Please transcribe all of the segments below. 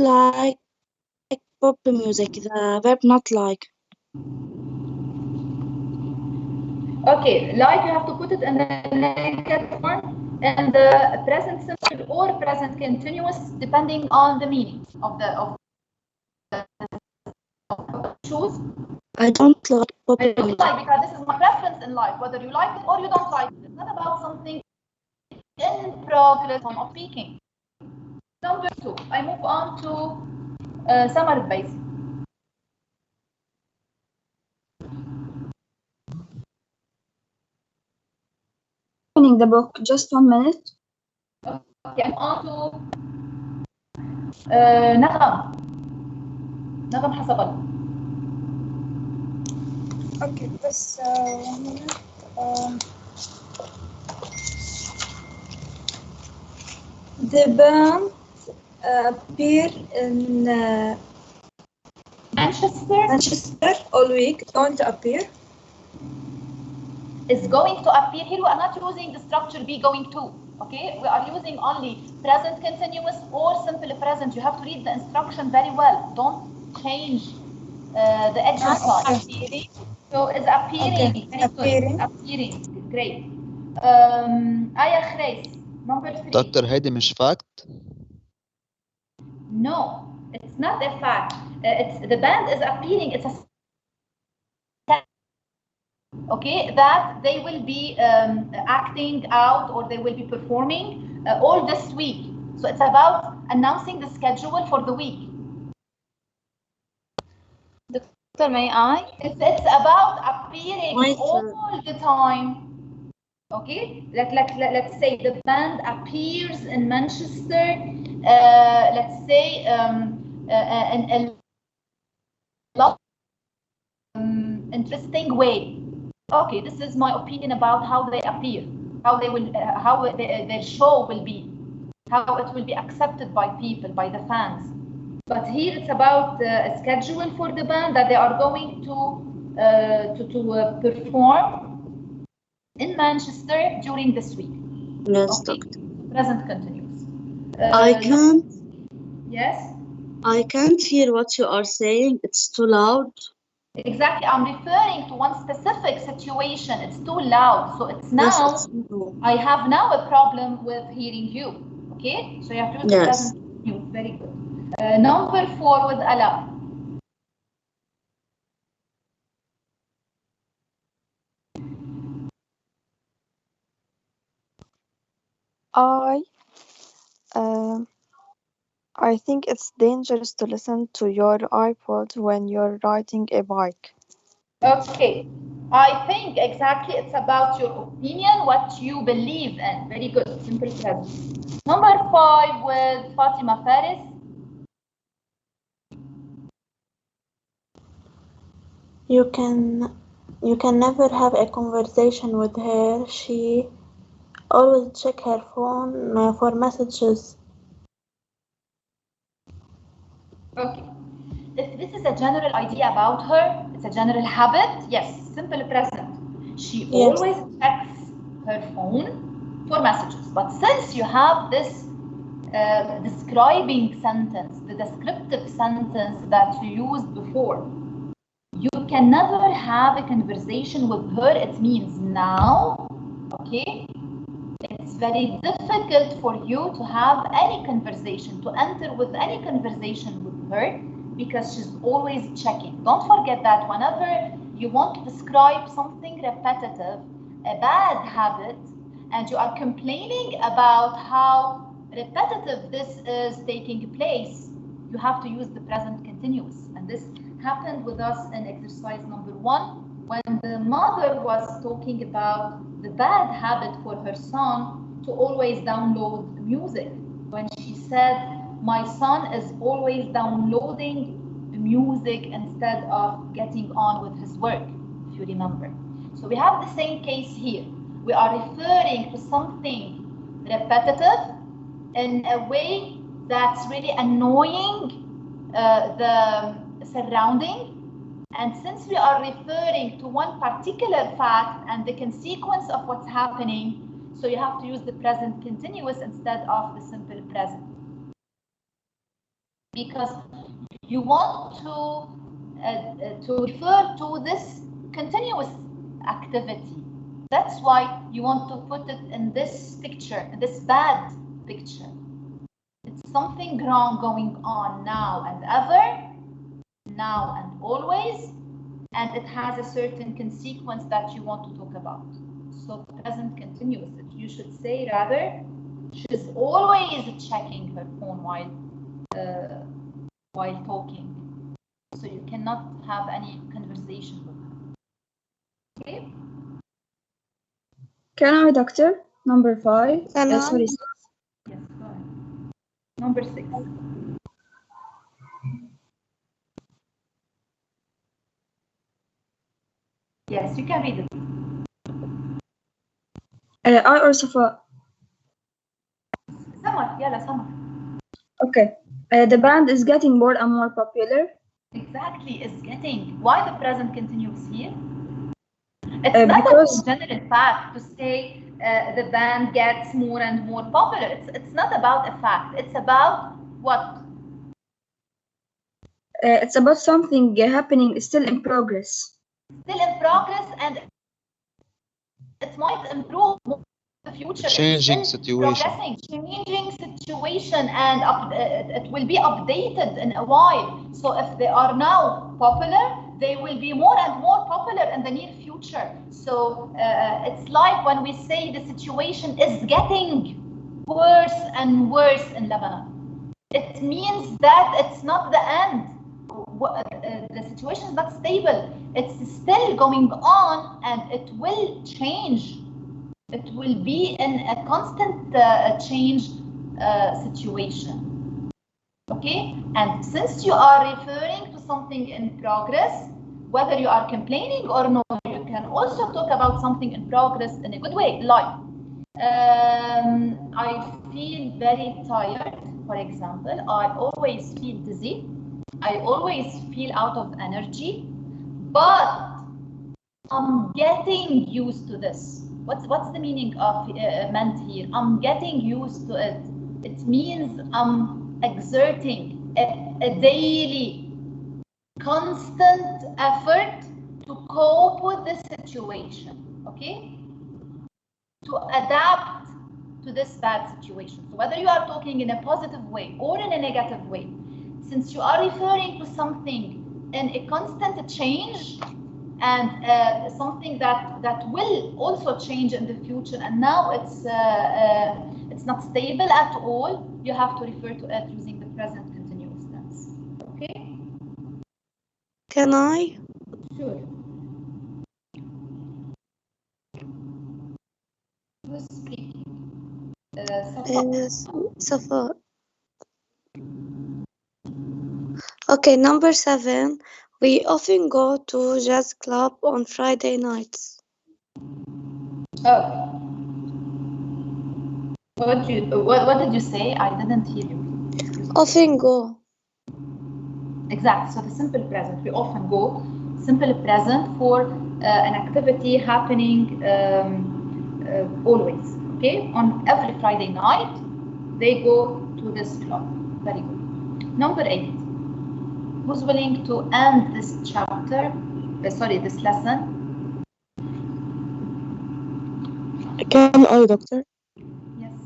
like pop music, the verb not like. Okay, like you have to put it in the negative form and the present simple or present continuous depending on the meaning of the choose. I don't like pop I don't music. like because this is my preference in life, whether you like it or you don't like it. It's not about something in progress of speaking. Number 2, I move on to summer base. Opening the book, just 1 minute. Okay, I'm on to نغم حسب الله. Okay, بس 1 minute. The band appear in Manchester all week. Don't appear. Is going to appear here. We are not using the structure be going to. Okay, we are using only present continuous or simple present. You have to read the instruction very well. Don't change the exercise. So it's appearing. Okay. Very Appearing. good. Appearing. Great. Aya Khreis, number 3. دكتور هيدي مش fact. No, it's not a fact. It's the band is appearing. It's a okay, that they will be acting out or they will be performing all this week. So it's about announcing the schedule for the week. Doctor, may I? It's about appearing all the time. Okay, let's say the band appears in Manchester. Let's say in a lot interesting way. Okay, this is my opinion about how they appear, how they will, how their show will be, how it will be accepted by people, by the fans. But here it's about a schedule for the band that they are going to perform in Manchester during this week. Yes, okay. doctor. Present continuous. I can't. Yes. I can't hear what you are saying. It's too loud. Exactly, I'm referring to one specific situation. It's too loud, so it's now. Yes, I have now a problem with hearing you. Okay, so you have to use the present continuous. Very good. Number 4 with Ala. I think it's dangerous to listen to your iPod when you're riding a bike. Okay, I think exactly it's about your opinion, what you believe in. Very good, simple present. Number 5 with Fatima Faris. You can never have a conversation with her. She always check her phone for messages. Okay. If this is a general idea about her, it's a general habit, yes, simple present. She always checks her phone for messages. But since you have this describing sentence, the descriptive sentence that you used before, you can never have a conversation with her. It means now, okay, it's very difficult for you to have any conversation, to enter with any conversation with her, because she's always checking. Don't forget that whenever you want to describe something repetitive, a bad habit, and you are complaining about how repetitive this is taking place, you have to use the present continuous. And this happened with us in exercise number 1, when the mother was talking about the bad habit for her son to always download music. When she said, my son is always downloading music instead of getting on with his work, if you remember. So we have the same case here. We are referring to something repetitive in a way that's really annoying the surrounding. And since we are referring to one particular fact and the consequence of what's happening, so you have to use the present continuous instead of the simple present. because you want to refer to this continuous activity. That's why you want to put it in this picture, this bad picture. It's something wrong going on now and ever, now and always, and it has a certain consequence that you want to talk about. So present continuous, you should say rather, she's always checking her phone while talking. So you cannot have any conversation with her. Okay? Can I, doctor? Number 5. Can I? Sorry. Yes, go ahead. Number 6. Yes, you can read it. I or Safa? Summer, yalla, Summer. Okay. The band is getting more and more popular. Exactly, is getting. Why the present continuous here? It's not because a general fact to say the band gets more and more popular. It's not about a fact. It's about what? it's about something happening, still in progress. Still in progress, and it might improve in the future. Changing situation. Changing situation, and it will be updated in a while. So if they are now popular, they will be more and more popular in the near future. So it's like when we say the situation is getting worse and worse in Lebanon. It means that it's not the end. The situation is not stable. It's still going on, and it will change. It will be in a constant change situation. Okay? And since you are referring to something in progress, whether you are complaining or not, you can also talk about something in progress in a good way, like I feel very tired, for example. I always feel dizzy. I always feel out of energy, but I'm getting used to this. What's the meaning of meant here? I'm getting used to it. It means I'm exerting a daily, constant effort to cope with this situation, okay? To adapt to this bad situation. So whether you are talking in a positive way or in a negative way, since you are referring to something in a constant change, and something that will also change in the future, and now it's not stable at all, you have to refer to it using the present continuous tense. Okay? Can I? Sure. Who's speaking? Safa. Okay, number 7. We often go to jazz club on Friday nights. Oh. What did you say? I didn't hear you. Often go. Exactly. So the simple present. We often go simple present for an activity happening always. Okay. On every Friday night, they go to this club. Very good. Number 8. Who's willing to end this chapter? This lesson. Can I, doctor? Yes.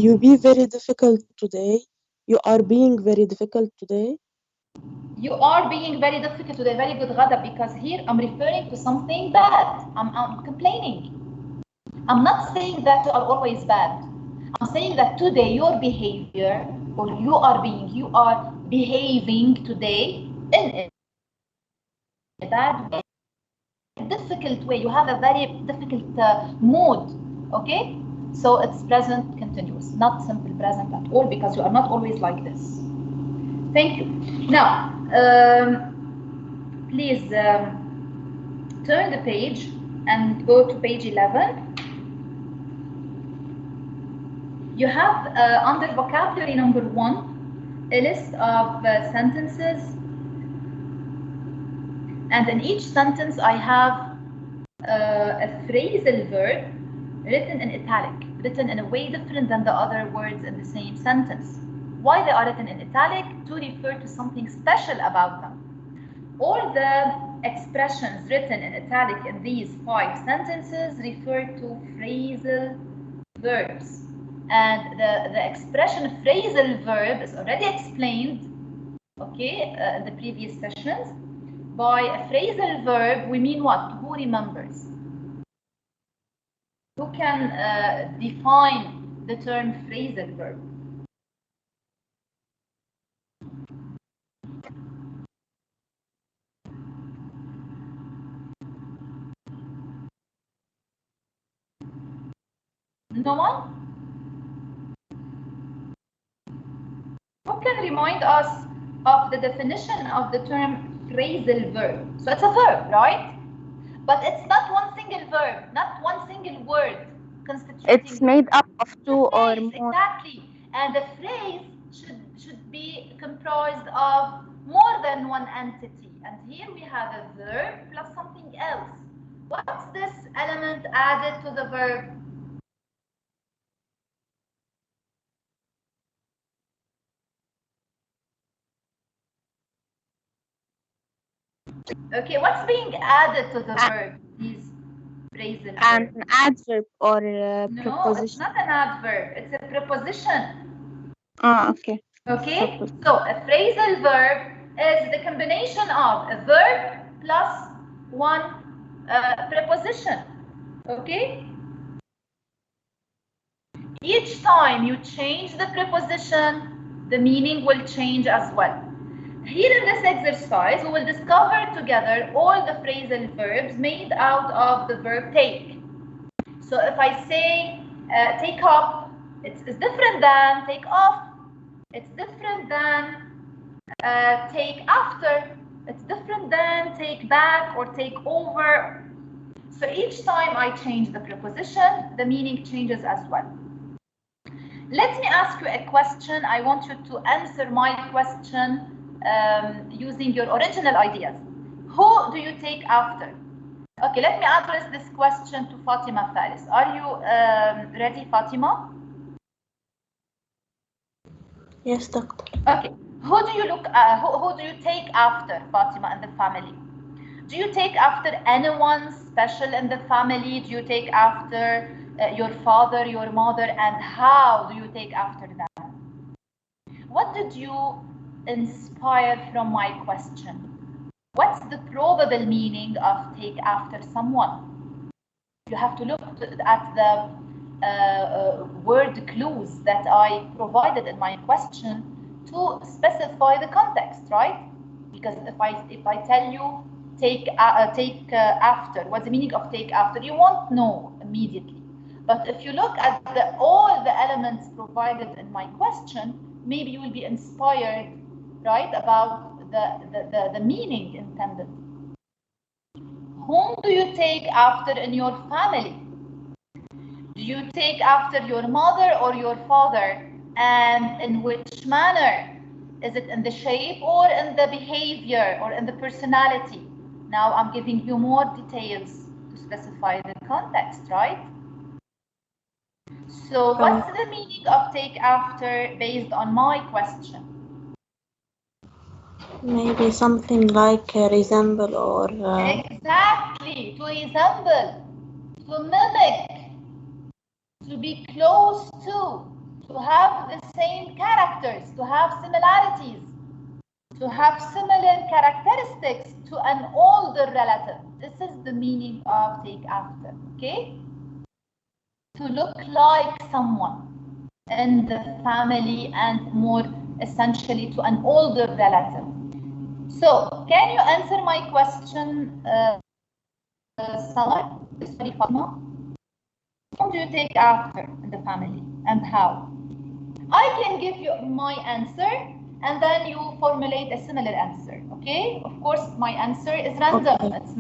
You be very difficult today. You are being very difficult today. You are being very difficult today. Very good, Ghada, because here I'm referring to something bad. I'm complaining. I'm not saying that you are always bad. I'm saying that today your behavior, or you are behaving today in a bad way, a difficult way. You have a very difficult mood. Okay? So it's present continuous, not simple present at all, because you are not always like this. Thank you. Now, please turn the page and go to page 11. You have under vocabulary number 1 a list of sentences, and in each sentence I have a phrasal verb written in italic. written in a way different than the other words in the same sentence. Why they are written in italic? To refer to something special about them. All the expressions written in italic in these 5 sentences refer to phrasal verbs. And the expression phrasal verb is already explained, okay, in the previous sessions. By a phrasal verb, we mean what? Who remembers? Who can define the term phrasal verb? No one? Who can remind us of the definition of the term phrasal verb? So it's a verb, right? But it's not one single verb, not one single word constituting. It's made up of 2 or phrase, more. exactly. And the phrase should be comprised of more than one entity. And here we have a verb plus something else. What's this element added to the verb? Okay, what's being added to the verb? These phrasal verbs. An adverb or No, preposition. it's not an adverb. It's a preposition. Okay. Okay, so a phrasal verb is the combination of a verb plus one preposition. Okay? Each time you change the preposition, the meaning will change as well. Here in this exercise, we will discover together all the phrasal verbs made out of the verb take. So if I say take up, it's different than take off. It's different than take after. It's different than take back or take over. So each time I change the preposition, the meaning changes as well. Let me ask you a question. I want you to answer my question using your original ideas. Who do you take after? Okay, let me address this question to Fatima Faris. Are you ready, Fatima? Yes, doctor. Okay. Who do you who do you take after, Fatima, in the family? Do you take after anyone special in the family? Do you take after your father, your mother, and how do you take after them? What did you inspire from my question? What's the probable meaning of take after someone? You have to look at the word clues that I provided in my question to specify the context, right? Because if I tell you take after, what's the meaning of take after? You won't know immediately. But if you look at all the elements provided in my question, maybe you will be inspired, right, about the meaning intended. Whom do you take after in your family? Do you take after your mother or your father? And in which manner? Is it in the shape or in the behavior or in the personality? Now I'm giving you more details to specify the context, right? So what's the meaning of take after based on my question? Maybe something like resemble or... Exactly, to resemble, to mimic, to be close to have the same characters, to have similarities, to have similar characteristics to an older relative. This is the meaning of take after, okay? To look like someone in the family and more essentially to an older relative. So, can you answer my question, Salah? Sorry, Fatma? Whom do you take after in the family and how? I can give you my answer and then you formulate a similar answer, okay? Of course, my answer is random. Okay. It's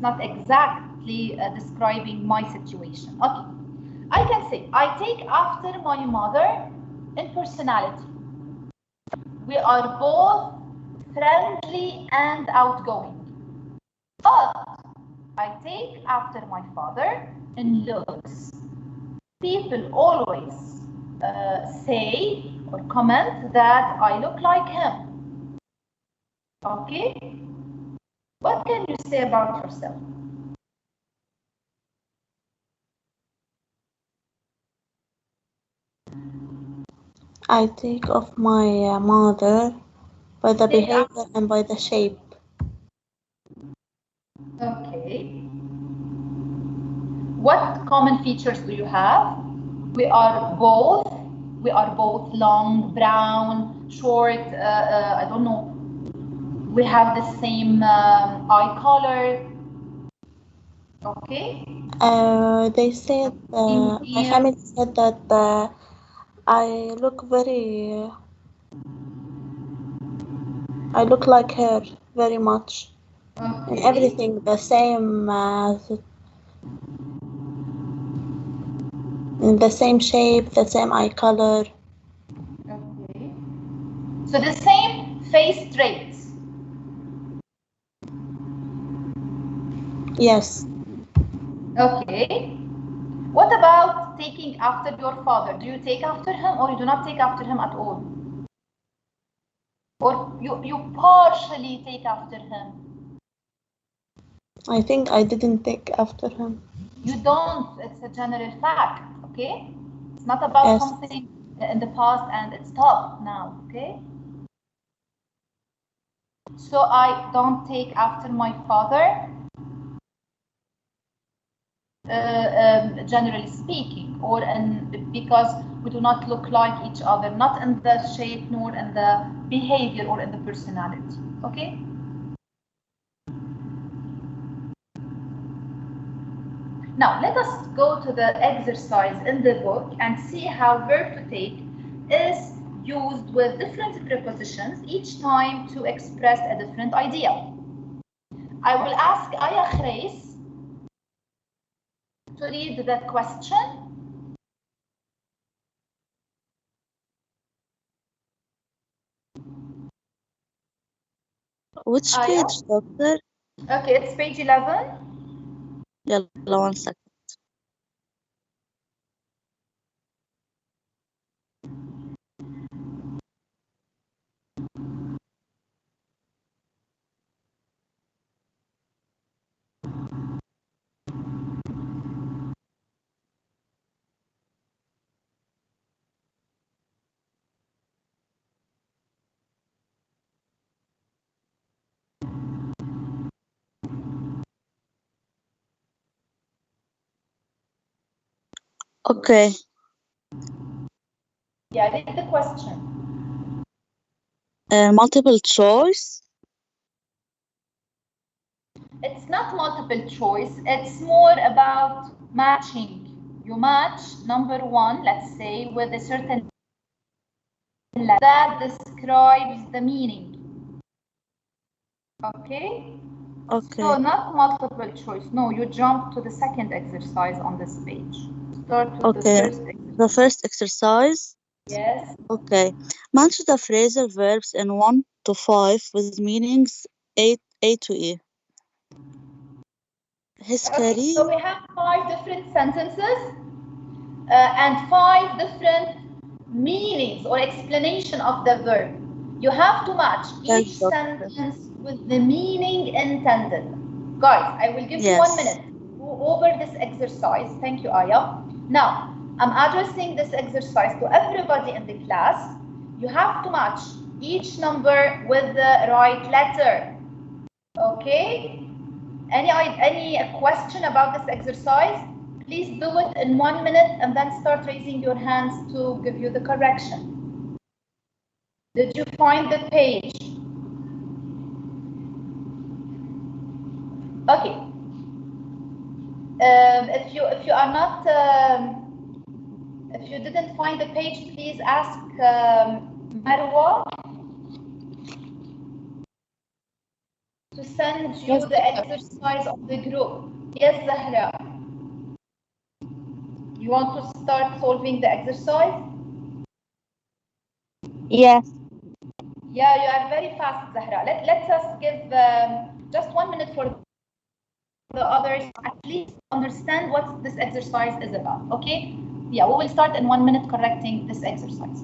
not exactly describing my situation. Okay, I can say I take after my mother in personality. We are both friendly and outgoing. But I take after my father in looks. people always say or comment that I look like him. Okay? What can you say about yourself? I take off my mother by the behavior and by the shape. Okay. What common features do you have? We are both long, brown, short, I don't know. We have the same eye color. Okay. They said, my family said that I look like her very much. Okay. And everything the same, in the same shape, the same eye color. Okay. So the same face traits. Yes. Okay. What about taking after your father? Do you take after him or you do not take after him at all? Or you partially take after him? I think I didn't take after him. You don't, it's a general fact, okay? It's not about Yes. something in the past and it stopped now, okay? So I don't take after my father, generally speaking, because we do not look like each other, not in the shape nor in the behavior or in the personality, okay? Now, let us go to the exercise in the book and see how verb to take is used with different prepositions each time to express a different idea. I will ask Aya Khreis to read that question. Which Aya? page, doctor? Okay, it's page 11. يلا 1 second. Okay. Yeah, read the question. Multiple choice. It's not multiple choice, it's more about matching. You match number one, let's say, with a certain letter that describes the meaning. Okay? Okay. So not multiple choice. No, you jump to the second exercise on this page. Start with Okay. the first exercise. The first exercise. Yes. Okay. Match the phrasal verbs in 1 to 5 with meanings A to E. His Okay, career. so we have 5 different sentences and 5 different meanings or explanation of the verb. You have to match each Yes, doctor. sentence with the meaning intended. Guys, I will give you 1 Yes. minute to go over this exercise. Thank you, Aya. Now, I'm addressing this exercise to everybody in the class. You have to match each number with the right letter. Okay? Any question about this exercise? Please do it in 1 minute and then start raising your hands to give you the correction. Did you find the page? Okay. If you are not, if you didn't find the page, please ask Marwa to send you the exercise of the group. Yes, Zahra. You want to start solving the exercise? Yes. Yeah, you are very fast, Zahra. Let us give just 1 minute for the others at least understand what this exercise is about, okay? Yeah, we will start in 1 minute correcting this exercise.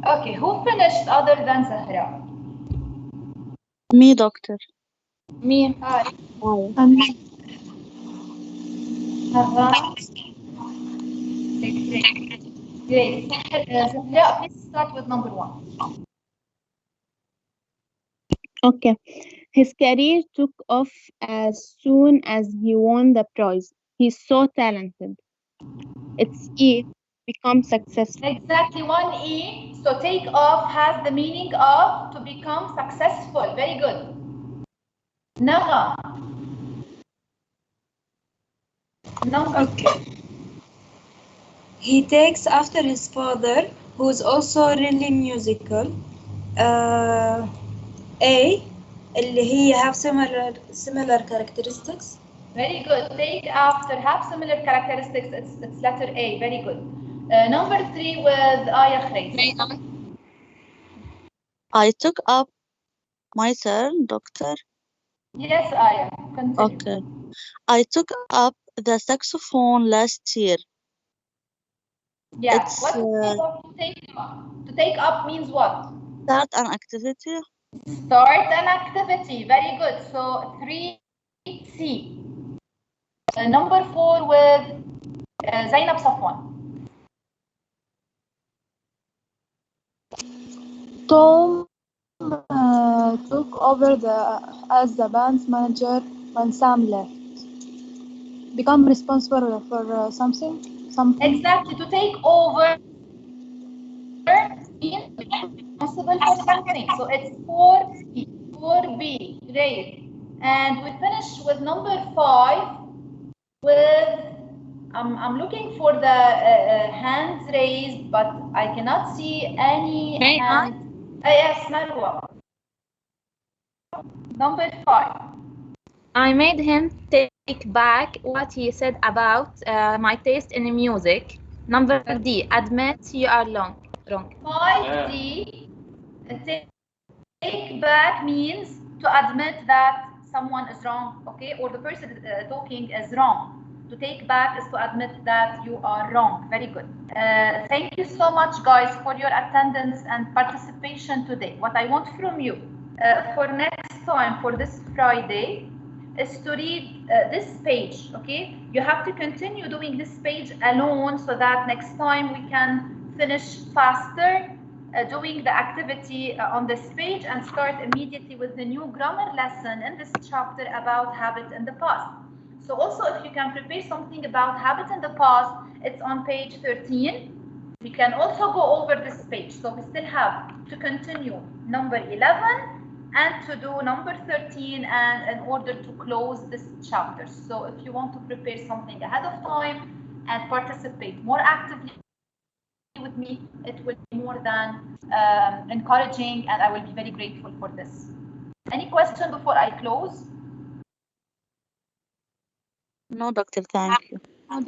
Okay, who finished other than Zahra? Me, doctor. Me. Hi. Hi. Nava. Great. Zahra, please start with number 1. Okay. His career took off as soon as he won the prize. He's so talented. It's E. Become successful. Exactly, 1E. So take off has the meaning of to become successful. Very good. Naga. Number Okay. He takes after his father, who is also really musical. A اللي هي have similar characteristics. Very good. Take after have similar characteristics. It's letter A. Very good. Number 3 with Aya Khays. I took up my turn, doctor. Yes, Aya. Continue. Okay. I took up the saxophone last year. Yeah. It's What's the meaning of to take up? To take up means what? start an activity. Start an activity. Very good. So 3C. Number 4 with Zainab Safwan. Tom took over as the band's manager when Sam left. Become responsible for something. Exactly. To take over means responsible for something. So it's 4B. 4B. Great. And we finish with number 5 with I'm looking for the hands raised, but I cannot see any hand. Yes, Marwa. Number 5. I made him take back what he said about my taste in music. Number D, admit you are wrong. 5D, take back means to admit that someone is wrong, okay, or the person talking is wrong. To take back is to admit that you are wrong. Very good. Thank you so much, guys, for your attendance and participation today. What I want from you for next time, for this Friday, is to read this page, okay? You have to continue doing this page alone so that next time we can finish faster doing the activity on this page and start immediately with the new grammar lesson in this chapter about habit in the past. So also, if you can prepare something about habit in the past, it's on page 13. We can also go over this page. So we still have to continue number 11 and to do number 13 and in order to close this chapter. So if you want to prepare something ahead of time and participate more actively with me, it will be more than encouraging, and I will be very grateful for this. Any question before I close? No, doctor, thank you. No,